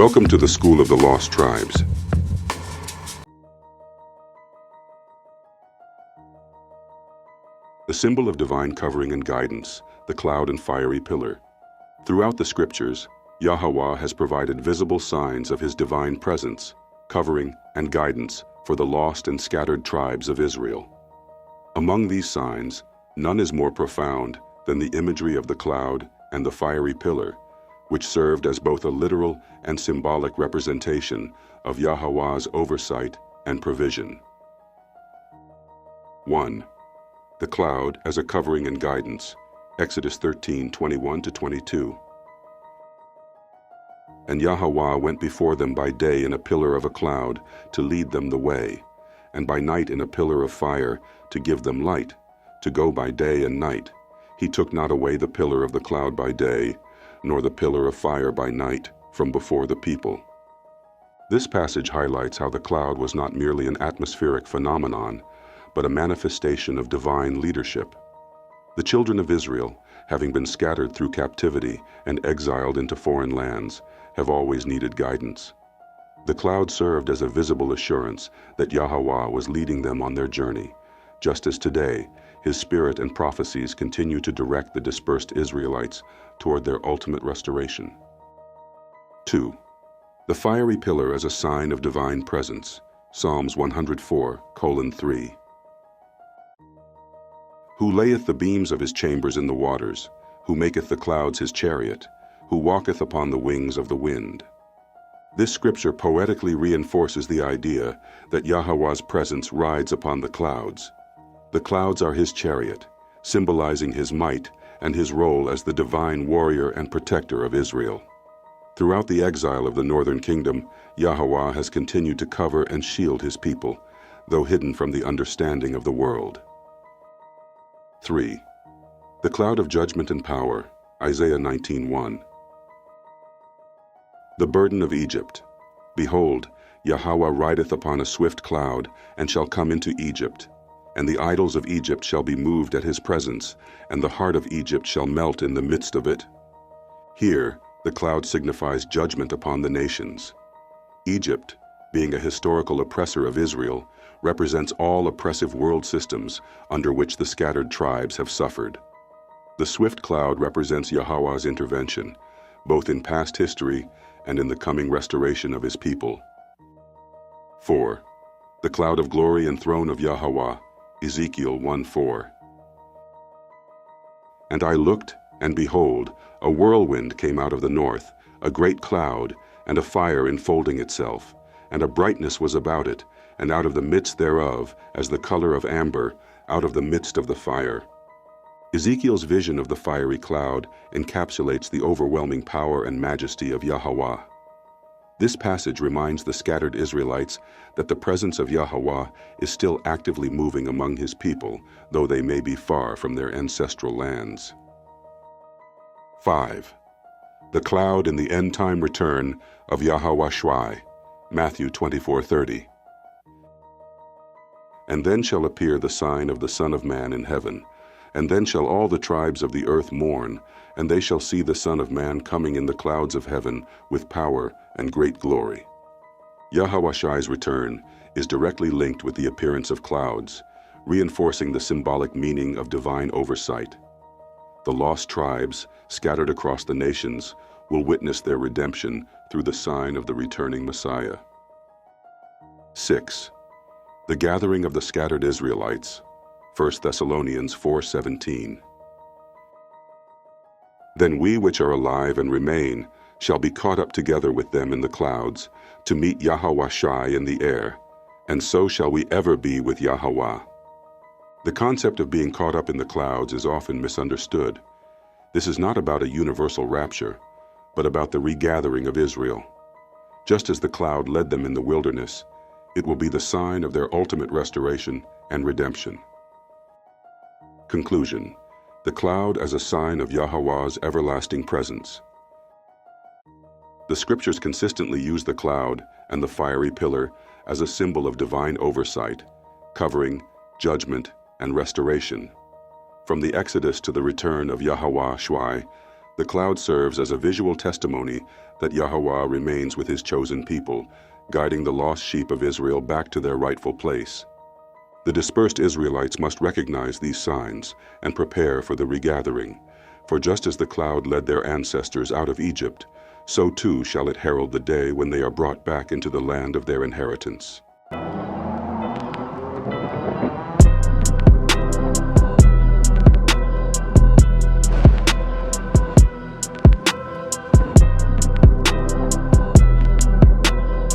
Welcome to the School of the Lost Tribes. The symbol of divine covering and guidance, the cloud and fiery pillar. Throughout the scriptures, Yahweh has provided visible signs of his divine presence, covering, and guidance for the lost and scattered tribes of Israel. Among these signs, none is more profound than the imagery of the cloud and the fiery pillar, which served as both a literal and symbolic representation of Yahweh's oversight and provision. 1. The cloud as a covering and guidance, Exodus 13:21-22. And Yahweh went before them by day in a pillar of a cloud to lead them the way, and by night in a pillar of fire to give them light, to go by day and night. He took not away the pillar of the cloud by day, nor the pillar of fire by night from before the people. This passage highlights how the cloud was not merely an atmospheric phenomenon, but a manifestation of divine leadership. The children of Israel, having been scattered through captivity and exiled into foreign lands, have always needed guidance. The cloud served as a visible assurance that Yahweh was leading them on their journey, just as today, his spirit and prophecies continue to direct the dispersed Israelites toward their ultimate restoration. 2. The fiery pillar as a sign of divine presence, Psalms 104:3. Who layeth the beams of his chambers in the waters, who maketh the clouds his chariot, who walketh upon the wings of the wind. This scripture poetically reinforces the idea that Yahweh's presence rides upon the clouds. The clouds are his chariot, symbolizing his might and his role as the divine warrior and protector of Israel. Throughout the exile of the northern kingdom, Yahweh has continued to cover and shield his people, though hidden from the understanding of the world. 3. The cloud of judgment and power, Isaiah 19:1. The burden of Egypt. Behold, Yahweh rideth upon a swift cloud, and shall come into Egypt. And the idols of Egypt shall be moved at his presence, and the heart of Egypt shall melt in the midst of it. Here, the cloud signifies judgment upon the nations. Egypt, being a historical oppressor of Israel, represents all oppressive world systems under which the scattered tribes have suffered. The swift cloud represents Yahweh's intervention, both in past history and in the coming restoration of his people. 4. The cloud of glory and throne of Yahweh, Ezekiel 1:4. And I looked, and behold, a whirlwind came out of the north, a great cloud, and a fire enfolding itself, and a brightness was about it, and out of the midst thereof, as the color of amber, out of the midst of the fire. Ezekiel's vision of the fiery cloud encapsulates the overwhelming power and majesty of Yahweh. This passage reminds the scattered Israelites that the presence of Yahweh is still actively moving among his people, though they may be far from their ancestral lands. 5. The cloud in the end-time return of Yahweh Shai, Matthew 24:30. And then shall appear the sign of the Son of Man in heaven, and then shall all the tribes of the earth mourn, and they shall see the Son of Man coming in the clouds of heaven with power and great glory. Yahweh Shai's return is directly linked with the appearance of clouds, reinforcing the symbolic meaning of divine oversight. The lost tribes, scattered across the nations, will witness their redemption through the sign of the returning Messiah. 6. The gathering of the scattered Israelites, 1 Thessalonians 4:17. Then we which are alive and remain shall be caught up together with them in the clouds, to meet Yahweh Shai in the air, and so shall we ever be with Yahweh. The concept of being caught up in the clouds is often misunderstood. This is not about a universal rapture, but about the regathering of Israel. Just as the cloud led them in the wilderness, it will be the sign of their ultimate restoration and redemption. Conclusion. The cloud as a sign of Yahweh's everlasting presence. The scriptures consistently use the cloud and the fiery pillar as a symbol of divine oversight, covering, judgment, and restoration. From the Exodus to the return of Yahweh Shai, The cloud serves as a visual testimony that Yahweh remains with his chosen people, guiding the lost sheep of Israel back to their rightful place. The dispersed Israelites must recognize these signs and prepare for the regathering, for just as the cloud led their ancestors out of Egypt, so too shall it herald the day when they are brought back into the land of their inheritance.